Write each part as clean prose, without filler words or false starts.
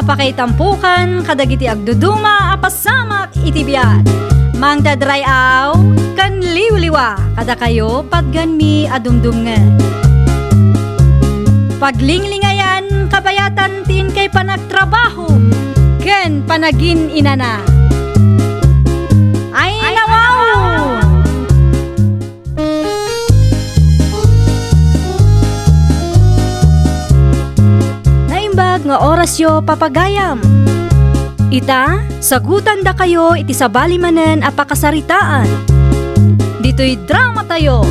Apakaitampukan kadagiti agduduma apasamak iti biat. Mang dadrayaw kan liwliwa kada kayo patgan mi adumdumngen. Paglinglingayan kabayatan tin kay panagtrabaho ken panagin inana. Ay nawaw! Naimbag nga orasyo papagayam. Ita, sagutan da kayo iti sabali manen a pakasaritaan. Dito'y drama tayo.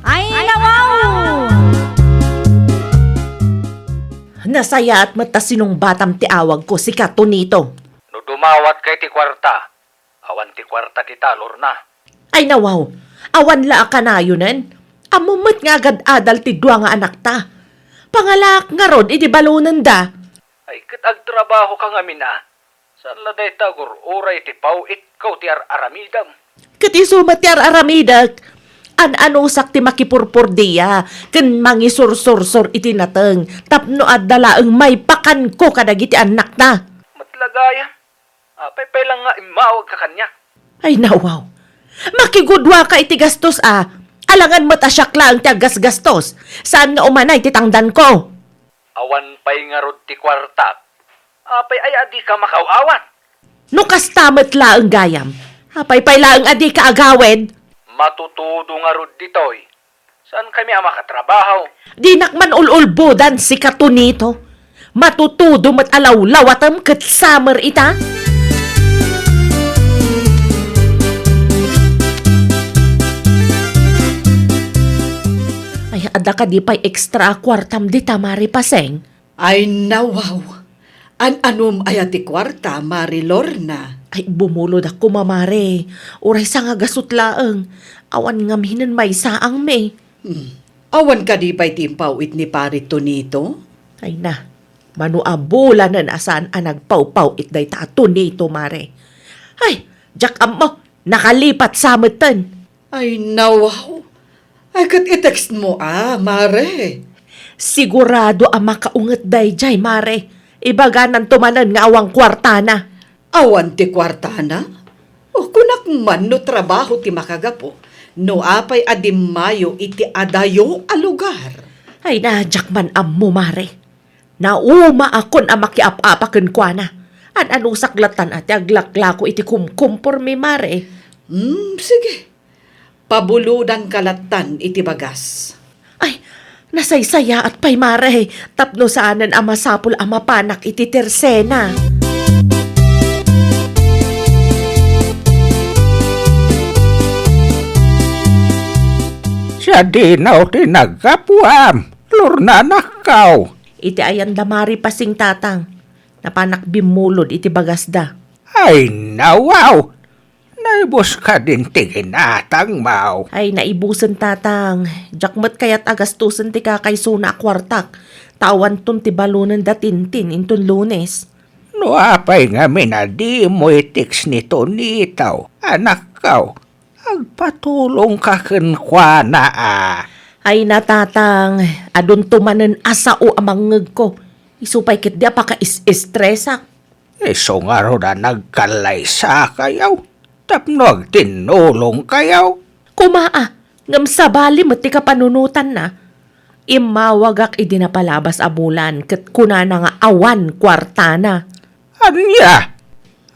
Ay nawaw! Nasaya at matasinong batam ti awag ko si Katunito. No dumawat kay ti kwarta, awan ti kwarta ti talor na. Ay nawaw, awan la akanayonen. Amumot nga agad adal ti dua nga anak ta. Pangalak nga rod iti balunan da. Ay kat agtrabaho ka nga mina. Saan la day tagor oray ti pawit kaw ti aramidam. Kati sumatyar aramidak. An-anusak ti makipurpur diya. Ken mangisur-sur-sur iti nateng. Tapno at dalaeng may pakan ko kadagiti anak ta. Matlagaya. Apay lang nga imawag ka kanya. Ay nawaw. Makigudwa ka iti gastos Alangan matasyak lang ti agas-gastos. Saan nga umanay ti tangdan ko? Awan pay nga rod ti kwarta. Apay ay adi ka makawawan. No kastamet laeng gayam. Apay laeng adi ka agawed. Matutudo nga rod ditoy. Saan kami ang makatrabaho? Di nakman ululbodan si Katunito. Matutudo mat alaw-lawatam ket summer ita. Ay, ada ka di pa'y extra kwartam di tamari paseng. Ay nawaw, an-anom ayati kwarta, Mari Lorna. Ay, bumulod ako mamare. Uray sa nga gasot laeng. Awan nga mihinan may saang me. Awan ka di pa'y timpawit ni Pari Tonito? Ay na, manuabula na nasaan ang nagpaw-paw itday ta Tonito mare. Ay, jak mo, nakalipat sa matan. Ay nawaw, ay kat i-text mo Mare. Sigurado ang makaungat day jay mare. Ibaganan tumanan nga awang kwartana. Awan ti kwarta na? O kunak man no trabaho ti makagapo, no apay adim mayo iti adayo a lugar. Ay na, jakman ammo mare. Nauma akon ang makiap-apaken kwa na. An-anong saklatan at aglaklako iti kumkumpor mi mare. Sige. Pabuludan kalatan iti bagas. Ay, nasaysaya at pay mare. Tapno saanan ang masapul ang mapanak iti tersena. Siya dinaw tinagapuam. Lorna nakaw. Iti ayan damari pasing tatang. Napanak bimulod iti bagasda. Ay nawaw. Naibos ka din tiginatang mau. Ay naibusan tatang. Jakmat kayat agastusan ti kakaysuna akwartak. Tawan ton ti balunan datintin inton Lunes. No apay nga minadi mo itiks nito nitaw. Anak kaw. Agpatulong ka kenkwa na Ay natatang. Adun tumanen asao amang ngeg ko. Isupay kit di apaka is-estresak. Iso nga ro na nagkalaysa kayaw. Tapno tinulong kayaw. Kumaa, ngam sabali mo ti kapanunutan na. Imawagak idinapalabas abulan ket kunana nga awan kwartana. Anya?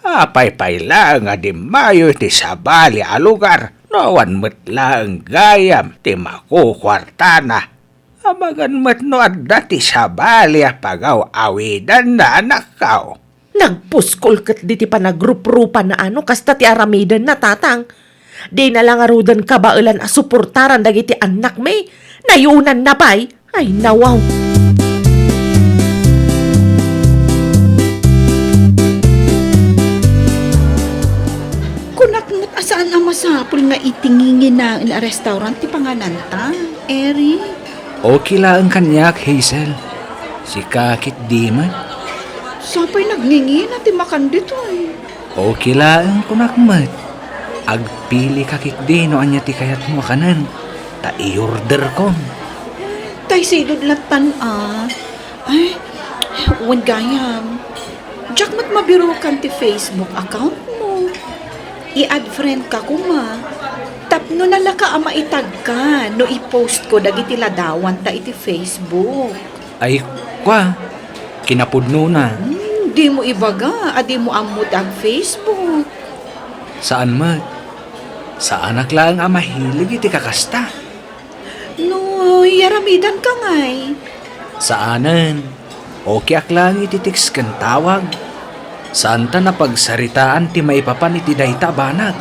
Apay-pay lang nga di mayo ti sabali a lugar. Noan met lang gayam ti makukwartana. Amagan met no adda ti sabali a pagaw awidan na anak kao. Nagpuskol ket di ti panagrup-rupan na kasta ti aramidan na tatang. Di na lang arudan kabailan a suportaran dagiti anak may. Nayunan na pay. Ay nawaw. Kunak mo't asaan ang masapul nga itingingin na ila restaurant ti pangananta, Eri? Okay lang kanyak, Hazel. Si kakit di man. Sapay nagningin at makan dito Okay lang kunakmat. Agpili kakit di no anya ti kayat mo kanan. Ta i-order ko. Tay silod latan Ay, Wan gayam. Jack mat mabiro kan ti Facebook account mo. I-add friend ka kuma. Tapno nalaka ama itag ka no i-post ko dagiti ladawan ta iti Facebook. Ay, kwa, kinapudno na. Di mo ibaga, adi mo amod ang Facebook. Saan mat? Saan lang ang mahilig iti kakasta? No, yaramidan ka ngay. Saanan? Okay lang iti text kan tawag. Saan ta napagsaritaan ti maipapan iti dayta banag?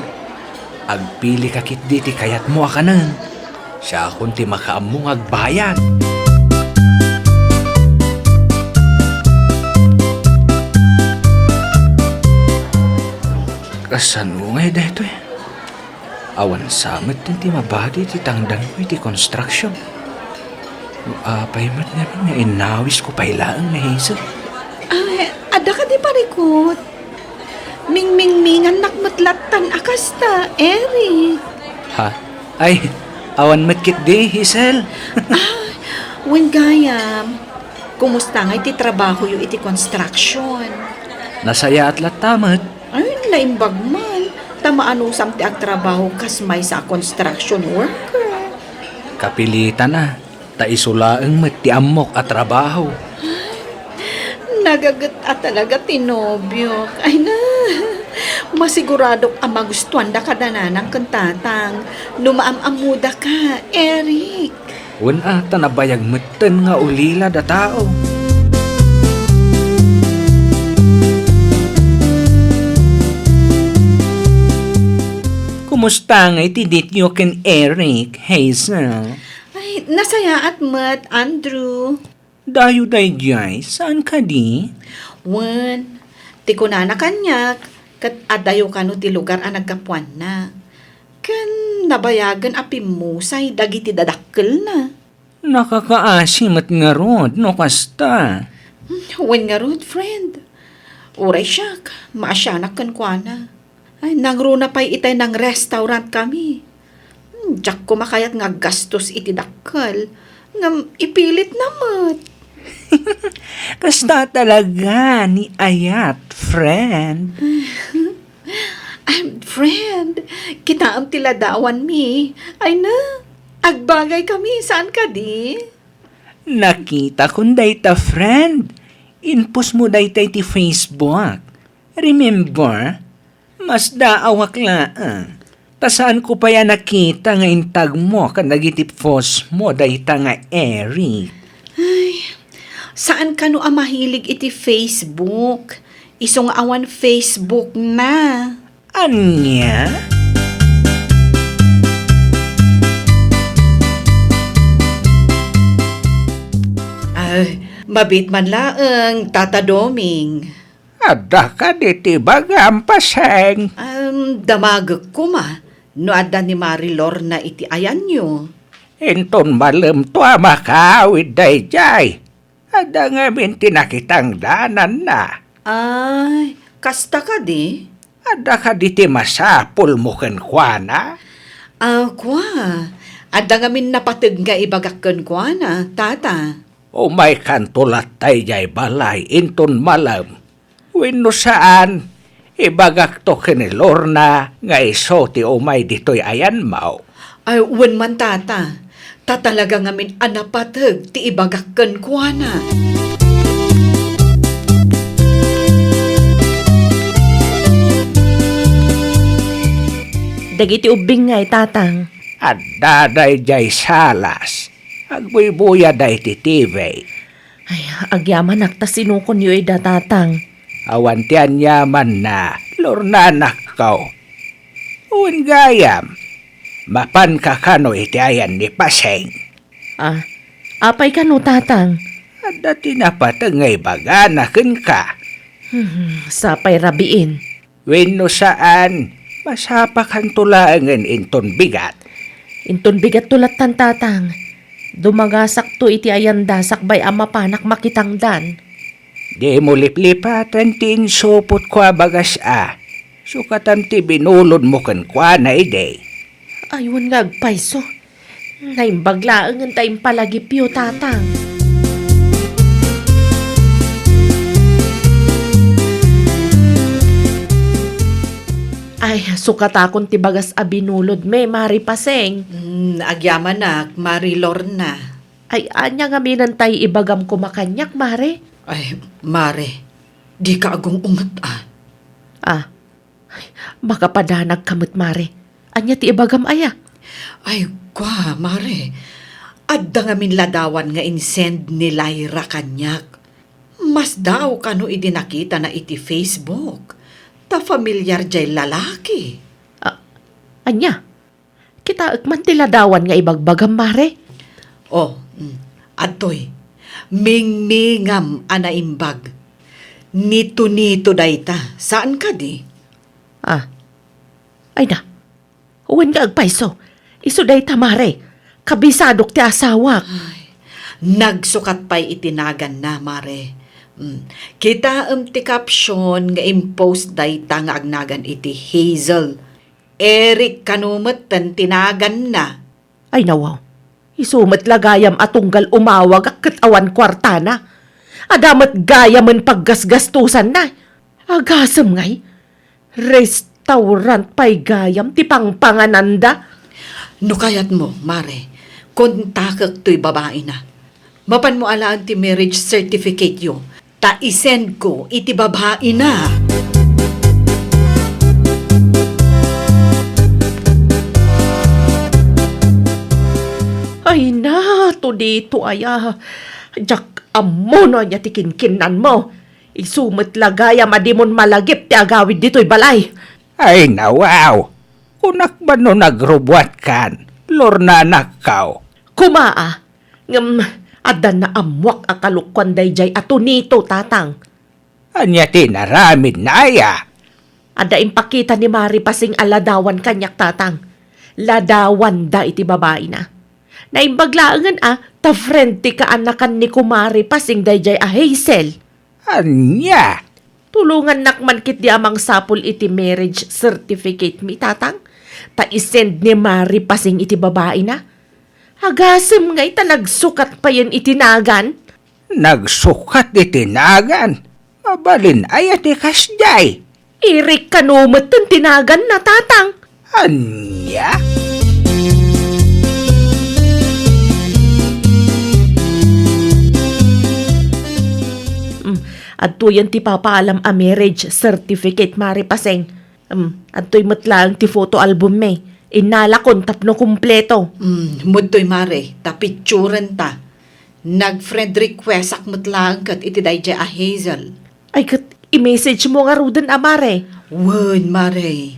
Agpili kakit di ti kayat mo akanan. Siya akong ti makaamong agbayad. Kasanungay dahito eh. Awan samit din ti mabadi ti tangdang ko iti construction. Apay mat namin nga inawis ko pailaang na Hazel. Ay, ada ka di parikot. Ming-ming-mingan nakmatlatan akasta, Eric. Ha? Ay, awan matkit di, Hazel. Wen gayam, kumusta nga iti trabaho yu iti construction? Nasaya at latamat. Ay, naimbag man. Tamaan usam ti ag trabaho kasmay sa construction worker. Kapilitan na. Taisulaang mati amok at trabaho. Nagagat at talaga tinobyo. Ay na, masiguradok ang magustuhan da kadananang kantatang. Numaamamuda ka, Eric. Wan ata nabayag matan nga ulila da tao. Kumusta nga itidit nyo ken Eric, Hazel? Ay, nasaya at mat, Andrew. Dayo day jay, saan ka di? Wan, ti kunana kanyak, kat adayo kano ti lugar ang nagkapuan na. Kan nabayagan api musay, dagiti dadakkel na. Nakakaasim at nga rod, no kasta. Wan nga rod, friend. Uray siyak, maasyanak kan kuana. Ay, nangruna pa'y itay ng restaurant kami. Diyak ko makayat nga gastos iti dakkel. Nga ipilit namat. Kasta talaga ni Ayat, friend. Friend, kita am tiladawan mi. Ay na, agbagay kami. Saan ka di? Nakita kong dayta, friend. Inpus mo dayta iti Facebook. Remember? Mas daawak laang. Tasaan ko pa yan nakita nga intag mo kan nagitip post mo dayta nga Eric. Saan ka no mahilig iti Facebook? Isong awan Facebook na. Anya? Ay, mabit man laang, Tata Doming. Ada ka diti bagam paseng. Damagag ko ma. No ada ni Marilor na iti ayan nyo. Inton malam to makawid day jay. Ada nga minti nakitang danan na. Ay, kasta ka di? Ada ka diti masapul mo ken kuana. Kwa. Ada nga min napatag nga ibagakkan kwa na, Tata. O may kantulat tay jay balay inton malam. Wenno saan? Ibagak to ken Lorna nga iso ti umay ditoy ayan mao. Ay, wen man, Tata. Tatalaga nga min anapatag ti ibagakkan kwa na. Dagiti ubing ngay tatang. At daday jay salas. Agbuy-buya day ti TV. Ay, agyaman nakta sinukon yu ida tatang. Awan tiyan yaman na Lorna nakaw. Uwan gayam. Mapan ka kano iti ayan ni Paseng. Ah, apay ka no tatang. At dati napatangay baga na ka. Sapay rabiin. Wenno saan? Masapakan tulangan inton bigat. Inton bigat tulatan tatang. Dumagasak to iti ayanda sakbay ama panak makitangdan. Di mo liplipatan tin supot kwa bagas Sukatan ti binulod mo kan kwa na ide. Ayun nga agpayso. Naimbaglaang ang taim palagipyo tatang. Ay, sukat akong tibagas abinulod me, Mari Paseng. Agyaman na, Mari Lorna. Ay, anya nga minantay ibagam ko makanyak, Mare. Ay, Mare, di ka agong ungat Ah, ay, baka padanag kamot, Mare. Anya ti ibagam aya. Ay, kwa, Mare. Adda nga minladawan nga insend ni Lyra kanyak. Mas daw kano idinakita na iti Facebook. Ta familiar jay lalaki. Anya, kita man tiladawan nga ibagbagam, Mare. Oh, atoy. Mingmingam anaimbag. Nito-nito dayta. Saan ka di? Ah, ay na. Uwan ka agpaiso. Isuday tamare. Kabisadok ti asawak. Nagsukat pa'y itinagan na, Mare. Kita ti caption nga impost dayta nga agnagan iti Hazel. Eric kanumet tan tinagan na. Ay nawaw. Isumat lagayam atunggal umawag ak katawan kwartana. Adamat gayaman paggasgastusan na. Agasam ngay. Restaurant pa'y gayam ti pangpangananda. No kayat mo, Mare, kontakak to'y babae na. Mapan mo alaan ti marriage certificate yo. Ta isend ko iti babae na. Ay na, to dito aya. Jak amono niya ti kinkinan mo. Isumat lagayam adimon malagip ti agawid dito'y balay. Ay nawaw, kunak ba no nagrubwat kan? Lorna nakaw. Kumaa. Ngam, adan na amwak akalukwan dayjay ato nito, tatang. Anya tinaramid na aya. Ada impakita ni Mari Pasing aladawan kanyak, tatang. Ladawan da iti babae na. Naimbaglaangan ta friend ti kaanakan ni Kumari Pasing dayjay a Hazel. Anya? Tulungan nakman kit di amang sapul iti marriage certificate mi, tatang. Ta isend ni Mari Pasing iti babae na. Agasem ngay ta nagsukat pa yan itinagan. Nagsukat itinagan. Mabalin ay ati kasjay. Irik kanumat ng tinagan na, tatang. Anya? Adto yan ti papaalam a marriage certificate, Mari Paseng. Adto'y matlaang ti photo album me. Inalakon tapno kumpleto. Mudtoy, Mare, ta picturen ta. Nag-friend request akmat lang kat iti dayjay a Hazel. Ay kat, i-message mo nga rudan, Mare. Word, Mare.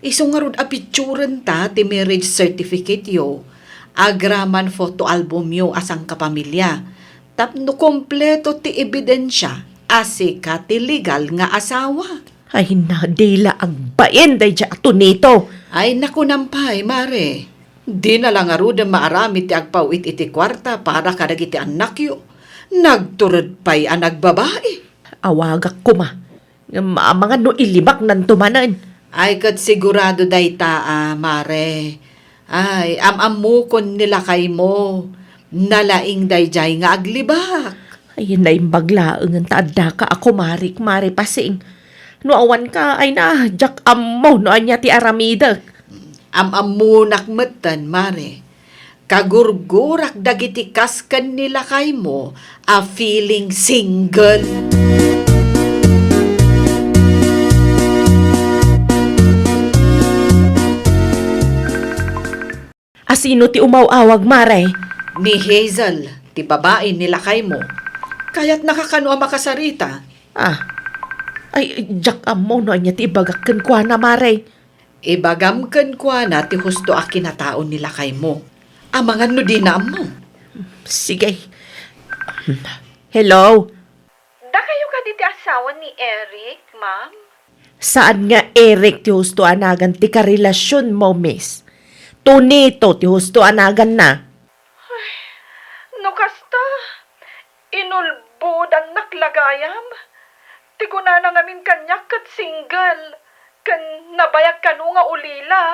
Iso nga rod a picturen ta ti marriage certificate yo. Agraman photo album yo asang kapamilya. Tapno kompleto ti ebidensya asi ka ti legal nga asawa. Ay na, dila agbaen day dya ato nito. Ay naku nampay, Mare. Di na lang aruda maaramit ti agpawit iti kwarta para kadagiti anak yo. Nagturod pa'y ang nagbabae. Awagak ko ma. Mga no ilibak nan tumanan. Ay kat sigurado dayta, Mare. Ay, amamukon nila kay mo. Nalaing dayjay nga aglibak. Ay na imbaglaang ang taadda ka ako, Mari Pasing. No awan ka, ay na, jak ammo, no anya ti aramida. Amamunak matan, Mare. Kagurgurak dagiti kaskan nila kay mo, a feeling single. Asino ti umawawag, Mare? Ni Hazel, ti babae nila kay mo. Kaya't nakakano ang makasarita. Ay, jak ammo, no anya ti ibagakan kwa na, Mare. Ibagamkan kwa na ti husto a kinataon nila kay mo. Amangan no di na mo. Sige. Hello? Da kayo ka diti asawa ni Eric, ma'am? Saan nga Eric ti husto anagan ti karelasyon mo, miss? Tunito ti husto anagan na. No kasta, inulbod ang naklagayam. Tiguna na ngamin kanyak kat single. Kan nabayag ka nga ulila.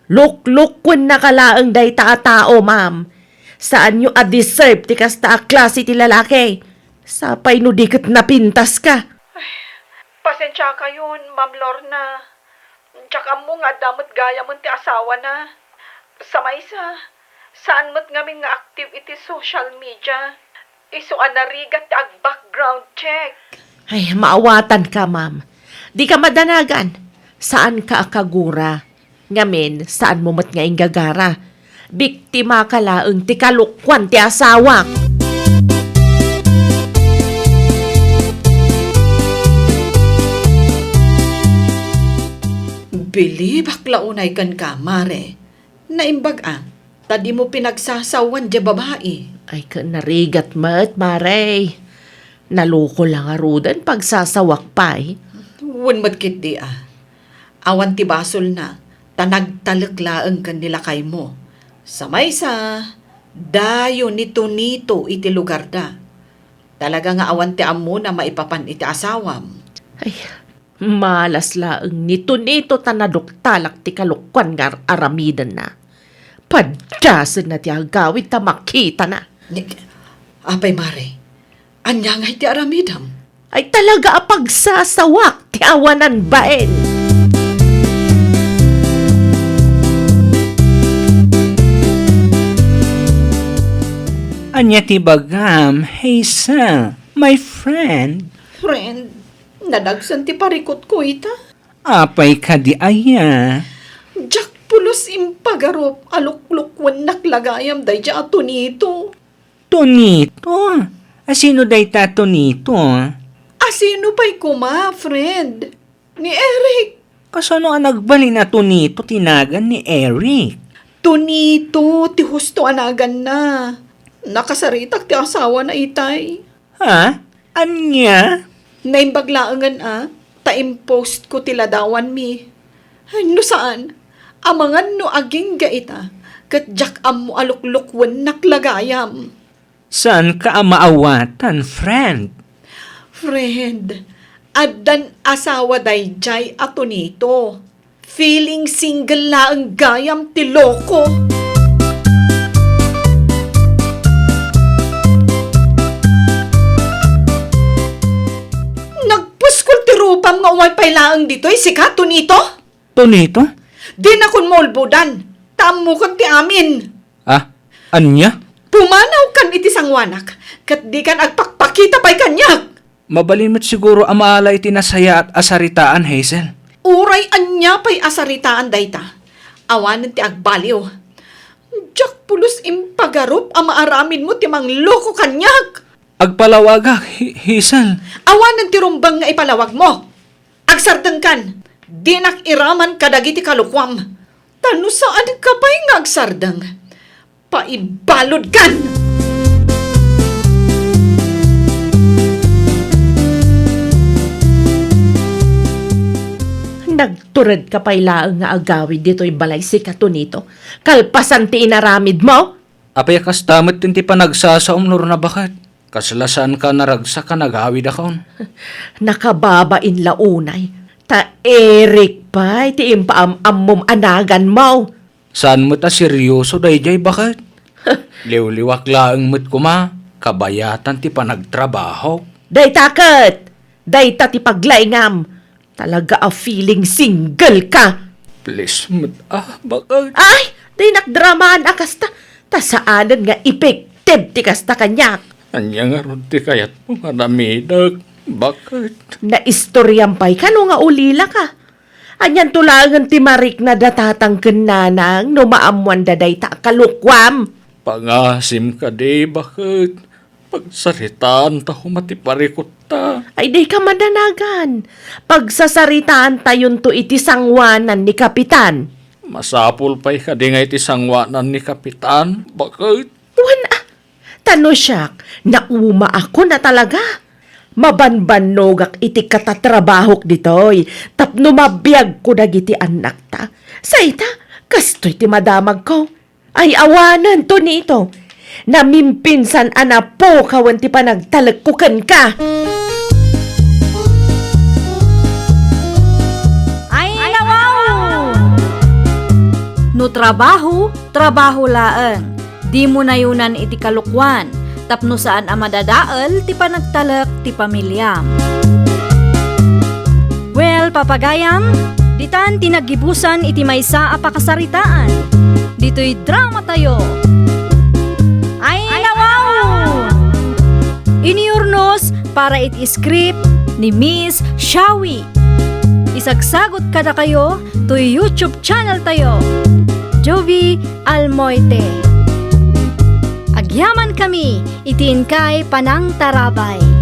Luk kun nakalaang day tao, ma'am. Saan nyo a-deserve ti kasta a klase ti lalaki? Sapay no dikat napintas ka. Pasensya ka yun, Ma'am Lorna. Tsaka mo nga damot gaya mo ti asawa na. Sa maysa, saan mo't ngamin nga active iti social media? Isuan na rigat ti ag background check. Ay, maawatan ka, ma'am. Di ka madanagan. Saan ka akagura? Ngamin, saan mo mat nga inggagara? Biktima ka laeng ti kalukwan ti asawak. Bili, bakla unay kan ka, mare. Naimbag tadi mo pinagsasawan di babae. Ay, ka narigat mat, maray. Naluko lang arudan pagsasawak pa eh. Wan madkit di Awan ti basol na, tanagtalaglaang kanila kay mo. Sa maysa, dayo nito iti lugar da. Talaga nga awan ti amo na maipapan iti asawam. Ay, malas laeng nito tanadoktalak ti kalukwan nga aramidan na. Padyasan na ti agawid ta makita na. Apay mare, anya nga iti aramidam. Ay talaga apagsasawak ti awanan baen. Anya ti bagam, Hazel, my friend. Friend, nadagsan ti parikot ko ita. Apay ka di aya. Jack pulos impagarop, aluklukwan naklagayam day dya ato nito. Tonito? Asino day ta Tonito? Asino pa'y kuma, friend? Ni Eric. Kasano ang nagbali na Tonito tinagan ni Eric? Tonito, ti husto anagan na. Nakasaritak ti asawa na itay. Ha? Anya? Naimbaglaangan ta-impost ko tiladawan mi. Ay, no saan? Amangan no aging gaita, kat jak mo aluklukwan naklagayam. Saan ka maawatan, friend? Friend, addan asawa day jay ato nito. Feeling single na ang gayam ti loko. Nagpuskol ti rupam nga umay pailaang dito'y sikato nito. Tonito? Di na kun molbodan. Tamo kan ti amin. Ah, anya? Pumanaw kan iti sangwanak. Kat di kan agpakpakita pa'y kanyak. Mabalimot siguro ang maalay tinasaya at asaritaan, Hazel. Uray anya pa'y asaritaan dayta. Awanan ti agbaliw. Diyak pulos impagarup ang maaramin mo ti mang loko kanyak. Agpalawagak, Hazel. Awanan ti rumbang nga ipalawag mo. Agsardeng kan. Di nakiraman kadagiti kalukwam. Tano saan ka pa'y nga agsardeng? Paibalod kan! Nagturad ka pa'y laeng nga agawid dito'y balay si Katunito. Kalpasan ti inaramid mo? Apay kastamit tinti pa nagsasaom lor na bakat. Kasalasan ka naragsa ka nagawid akon. Nakababain launay. Ta Eric pa, ti impaam-ammom anagan mo. Saan mo ta seryoso dayjay bakat? Liwliwak laang mo't kuma. Kabayatan ti pa nagtrabaho. Day taket! Day ta ti paglaingam. Talaga a feeling single ka. Please mo't bakat. Ay! Day nakdramaan akasta. Ta saanan nga effective ti kasta kanyak. Anya nga ron ti kayat mo nga namidag. Bakit? Naistoryang pa'y kano nga ulila ka. Anyan tulangan ti Marik na datatang kenanang no maamuan daday ta kalukwam. Pangasim ka di, bakit? Pagsaritaan ta humatiparikot ta. Ay di ka madanagan. Pagsasaritaan tayon to iti sangwanan ni Kapitan. Masapul pa'y ka di nga iti sangwanan ni Kapitan. Bakit? Tano siyak, nauma ako na talaga. Mabanbanogak iti katatrabahok ditoy. Tapno mabiyag ko dagiti anak ta. Sa ita, kastoy ti madamag ko. Ay awanan to nito. Namimpinsan anapo kawan ti panagtalagkukan ka. Ay, nawaw! No trabaho laeng. Di mo nayunan iti kalukwan. Tapno saan ang madadaal, ti panagtalak, ti pamilyam. Well, papagayam, Ditan tinagibusan iti maysa a pakasaritaan. Dito'y drama tayo. Ay nawaw! Iniurnos para iti script ni Miss Shawi. Isagsagot kada kayo to YouTube channel tayo. Jovi Almoite. Agyaman kami itin kay Panang Tarabay.